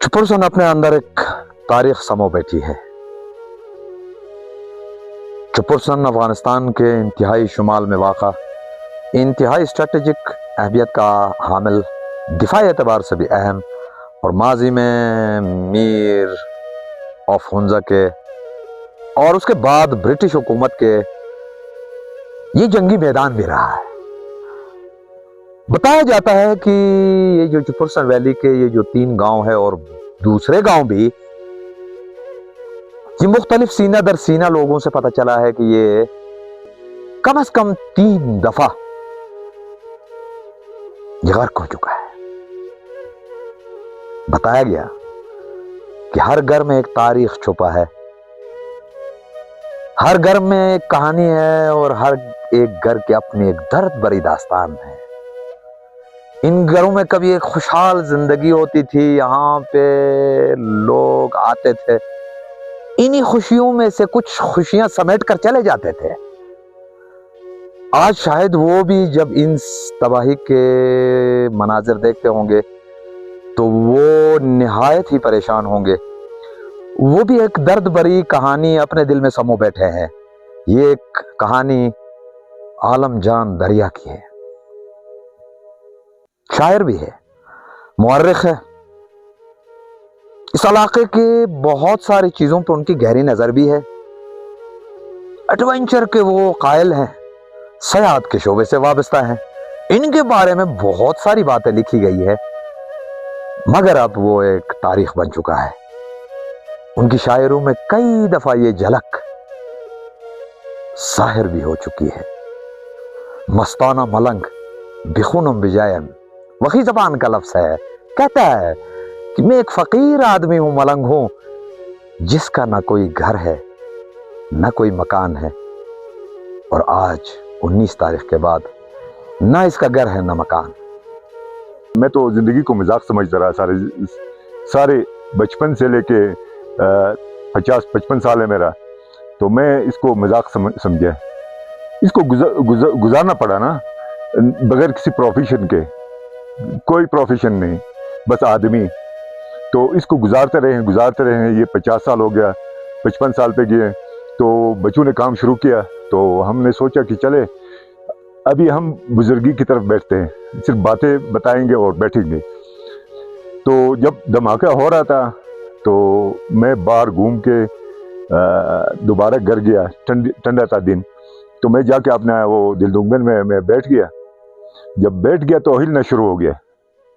चुपुरसन अपने अंदर एक तारीख समो बैठी है। चुपुरसन अफगानिस्तान के इंतहाई शुमाल में वाक़ा इंतहाई स्ट्रेटेजिक अहमियत का हामिल, दिफाई एतबार से भी अहम, और माजी में मीर ऑफ हुंजा के और उसके बाद ब्रिटिश हुकूमत के ये जंगी मैदान भी रहा है। बताया जाता है कि ये जो चुपुरसन वैली के ये जो 3 गांव है और दूसरे गांव भी, ये मुख्तलिफ सीना दर सीना लोगों से पता चला है कि ये कम से कम 3 दफा ये गर्क हो चुका है। बताया गया कि हर घर में एक तारीख छुपा है, हर घर में एक कहानी है और हर एक घर की अपनी एक दर्द भरी दास्तान है। इन घरों में कभी एक खुशहाल जिंदगी होती थी, यहाँ पे लोग आते थे, इन्हीं खुशियों में से कुछ खुशियां समेट कर चले जाते थे। आज शायद वो भी जब इन तबाही के मनाजिर देखते होंगे तो वो निहायत ही परेशान होंगे। वो भी एक दर्द भरी कहानी अपने दिल में समो बैठे हैं। ये एक कहानी आलम जान दरिया की है। शायर भी है, मुअर्रिख है। इस इलाके के बहुत सारी चीजों पर उनकी गहरी नजर भी है। एडवेंचर के वो कायल हैं, सयाहत के शोबे से वाबस्ता हैं। इनके बारे में बहुत सारी बातें लिखी गई है, मगर अब वो एक तारीख बन चुका है। उनकी शायरों में कई दफा ये झलक जाहिर भी हो चुकी है। मस्ताना मलंग बिखुनम बिजायम वही जबान का लफ्ज है। कहता है कि मैं एक फकीर आदमी हूं, मलंग हूं, जिसका ना कोई घर है ना कोई मकान है, और आज 19 तारीख के बाद ना इसका घर है ना मकान। मैं तो जिंदगी को मजाक समझता रहा सारे बचपन से लेके 50-55 साल है मेरा, तो मैं इसको मजाक समझा। इसको गुजारना पड़ा ना, बगैर किसी प्रोफेशन के, कोई प्रोफेशन नहीं, बस आदमी। तो इसको गुजारते रहे। ये 50 साल हो गया, 55 साल पे गए, तो बच्चों ने काम शुरू किया, तो हमने सोचा कि चले अभी हम बुजुर्गी की तरफ बैठते हैं, सिर्फ बातें बताएंगे और बैठेंगे। तो जब धमाका हो रहा था तो मैं बाहर घूम के दोबारा घर गया। ठंडा था दिन, तो मैं जाके अपना वो दिलदुगन में मैं बैठ गया। जब बैठ गया तो हिलना शुरू हो गया,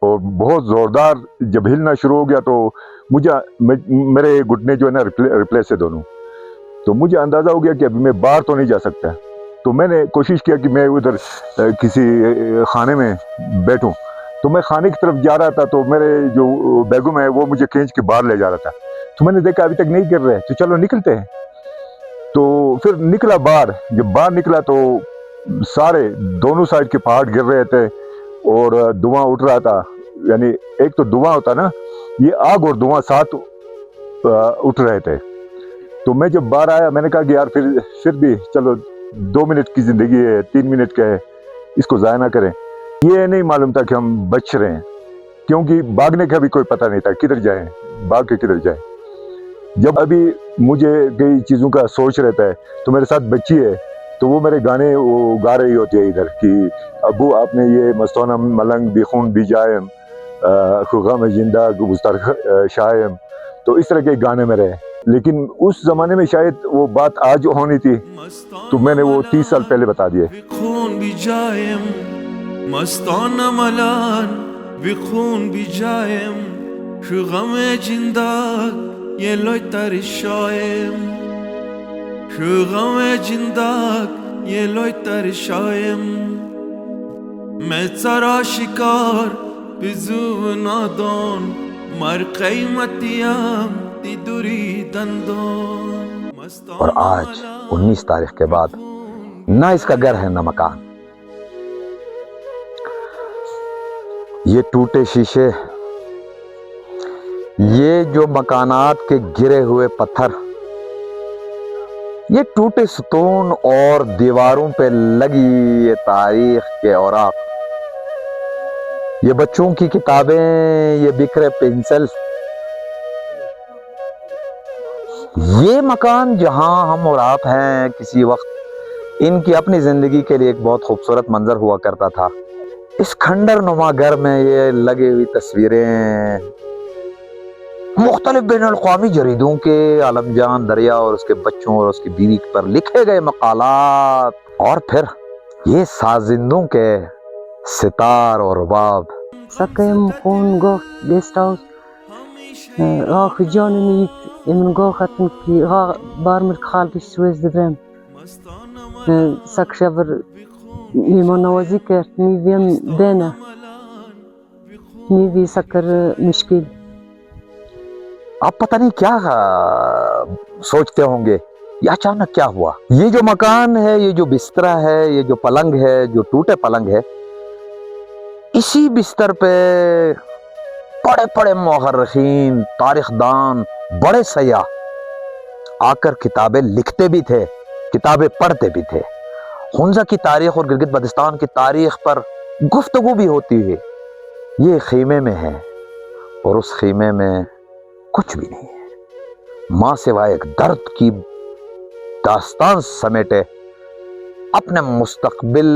और बहुत ज़ोरदार जब हिलना शुरू हो गया तो मेरे घुटने जो है ना रिप्लेस है दोनों। तो मुझे अंदाज़ा हो गया कि अभी मैं बाहर तो नहीं जा सकता। तो मैंने कोशिश किया कि मैं उधर किसी खाने में बैठूं। तो मैं खाने की तरफ जा रहा था, तो मेरे जो बेगम है वो मुझे खींच के बाहर ले जा रहा था। तो मैंने देखा अभी तक नहीं गिर रहे, तो चलो निकलते हैं। तो फिर निकला बाहर। जब बाहर निकला तो सारे दोनों साइड के पहाड़ गिर रहे थे और धुआं उठ रहा था। यानी एक तो धुआं होता ना, ये आग और धुआं साथ उठ रहे थे। तो मैं जब बाहर आया, मैंने कहा कि यार फिर भी चलो, 2 मिनट की जिंदगी है, 3 मिनट का है, इसको ज़ाया ना करें। ये नहीं मालूम था कि हम बच रहे हैं, क्योंकि भागने का भी कोई पता नहीं था, किधर जाएं, भाग के किधर जाएं। जब अभी मुझे कई चीज़ों का सोच रहता है, तो मेरे साथ बच्ची है, तो वो मेरे गाने वो गा रही होती है इधर कि अबू आपने ये मस्ताना मलंग बिखून बिजायम खुगा में जिंदा गुस्तार शायम। तो इस तरह के गाने मेरे हैं। लेकिन उस जमाने में शायद वो बात आज होनी थी, तो मैंने वो 30 साल पहले बता दिए। मस्ताना मलान बिखून बिजायम शुगम जिंदा ये लोइतर शायम शुगम जिंदा ये लोइतर शायम मैं चरा शिकार बिजू नादान मर क़ीमतियाम तिदुरी दंदोन। और आज 19 तारीख के बाद ना इसका घर है ना मकान। ये टूटे शीशे, ये जो मकानात के गिरे हुए पत्थर, ये टूटे सतून और दीवारों पे लगी ये तारीख के औराक, یہ بچوں کی کتابیں، یہ بکھرے پنسل، یہ مکان جہاں ہم اور آپ ہیں کسی وقت، ان کی اپنی زندگی کے لیے ایک بہت خوبصورت منظر ہوا کرتا تھا۔ اس کھنڈر نما گھر میں یہ لگی ہوئی تصویریں مختلف بین الاقوامی جریدوں کے، عالم جان دریا اور اس کے بچوں اور اس کی بیوی پر لکھے گئے مقالات، اور پھر یہ سازندوں کے ستار اور رباب۔ سکیم خون گوخ گیسٹ ہاؤس آخ جان نیت امن گوخ اتن کی بارمر خال کی سویز ددرم سک شبر میمان نوازی کرد نیویم دینا نیوی سکر مشکل۔ آپ پتہ نہیں کیا سوچتے ہوں گے یہ اچانک کیا ہوا۔ یہ جو مکان ہے، یہ جو بستر ہے، یہ جو پلنگ ہے، جو ٹوٹے پلنگ ہے، اسی بستر پہ بڑے بڑے مورخین، تاریخ دان، بڑے سیاح آ کر کتابیں لکھتے بھی تھے، کتابیں پڑھتے بھی تھے۔ ہنزا کی تاریخ اور گلگت بلتستان کی تاریخ پر گفتگو بھی ہوتی ہے۔ یہ خیمے میں ہے اور اس خیمے میں کچھ بھی نہیں ہے ماں سوائے ایک درد کی داستان سمیٹے اپنے مستقبل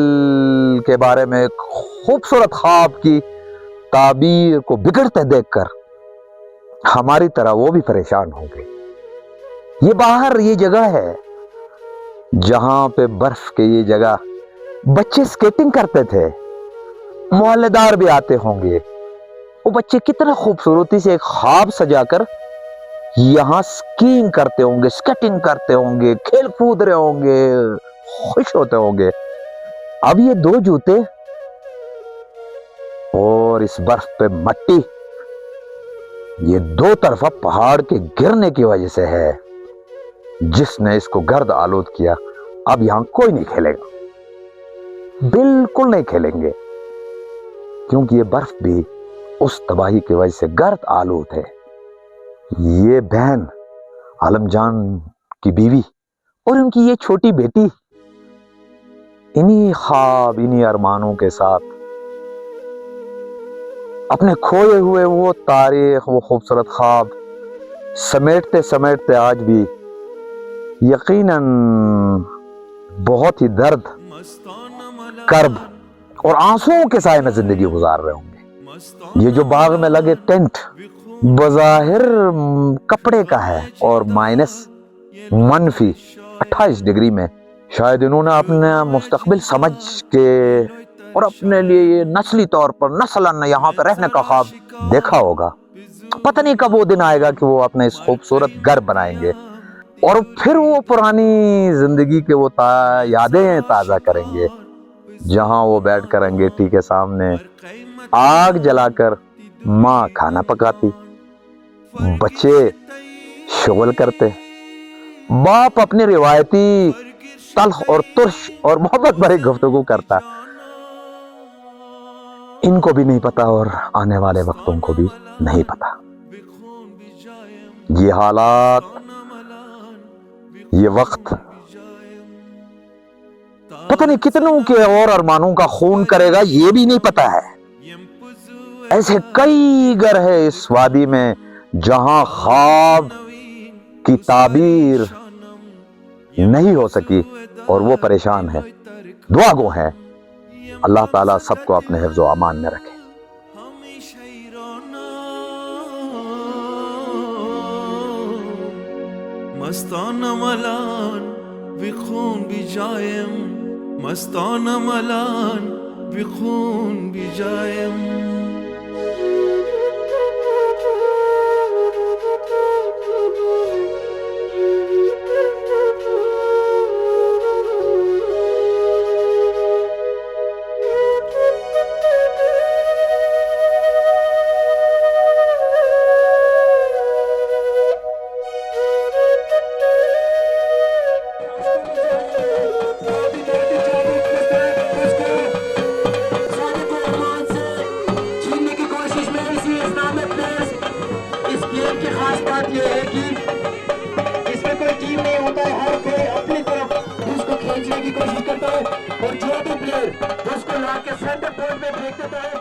کے بارے میں ایک خوبصورت خواب کی تعبیر کو بگڑتے دیکھ کر ہماری طرح وہ بھی پریشان ہو گئے۔ یہ باہر یہ جگہ ہے جہاں پہ برف کے یہ جگہ بچے سکیٹنگ کرتے تھے، محلے دار بھی آتے ہوں گے۔ وہ بچے کتنا خوبصورتی سے ایک خواب سجا کر یہاں سکینگ کرتے ہوں گے، سکیٹنگ کرتے ہوں گے، کھیل کود رہے ہوں گے، خوش ہوتے ہوں گے۔ اب یہ دو جوتے اور اس برف پہ مٹی، یہ دو طرفہ پہاڑ کے گرنے کی وجہ سے ہے جس نے اس کو گرد آلود کیا۔ اب یہاں کوئی نہیں کھیلے گا، بالکل نہیں کھیلیں گے، کیونکہ یہ برف بھی اس تباہی کی وجہ سے گرد آلود ہے۔ یہ بہن عالم جان کی بیوی اور ان کی یہ چھوٹی بیٹی انہی خواب، انہی ارمانوں کے ساتھ اپنے کھوئے ہوئے وہ تاریخ، وہ خوبصورت خواب سمیٹتے سمیٹتے آج بھی یقیناً بہت ہی درد، کرب اور آنسوؤں کے سائے میں زندگی گزار رہے ہوں گے۔ یہ جو باغ میں لگے ٹینٹ بظاہر کپڑے کا ہے اور منفی 28 ڈگری میں، شاید انہوں نے اپنا مستقبل سمجھ کے اور اپنے لیے یہ نسلی طور پر نسلاً یہاں پہ رہنے کا خواب دیکھا ہوگا۔ پتہ نہیں کب وہ دن آئے گا کہ وہ اپنے اس خوبصورت گھر بنائیں گے اور پھر وہ پرانی زندگی کے وہ یادیں تازہ کریں گے، جہاں وہ بیٹھ کر انگیٹھی کے سامنے آگ جلا کر ماں کھانا پکاتی، بچے شغل کرتے، باپ اپنی روایتی تلخ اور ترش اور محبت بھری گفتگو کرتا۔ ان کو بھی نہیں پتا اور آنے والے وقتوں کو بھی نہیں پتا۔ یہ حالات، یہ وقت پتہ نہیں کتنوں کے اور ارمانوں کا خون کرے گا، یہ بھی نہیں پتا ہے۔ ایسے کئی گھر ہے اس وادی میں جہاں خواب کی تعبیر نہیں ہو سکی اور وہ پریشان ہے، دعا گو ہے۔ اللہ تعالیٰ سب کو اپنے حفظ و امان میں رکھے۔ مستانه ملان بخون بیجایم، مستانه ملان بخون بیجایم. کی کوشش کرتا ہے اور جو بھی پلیئر اس کو لا کے سینٹر پوائنٹ میں پھینک دیتا ہے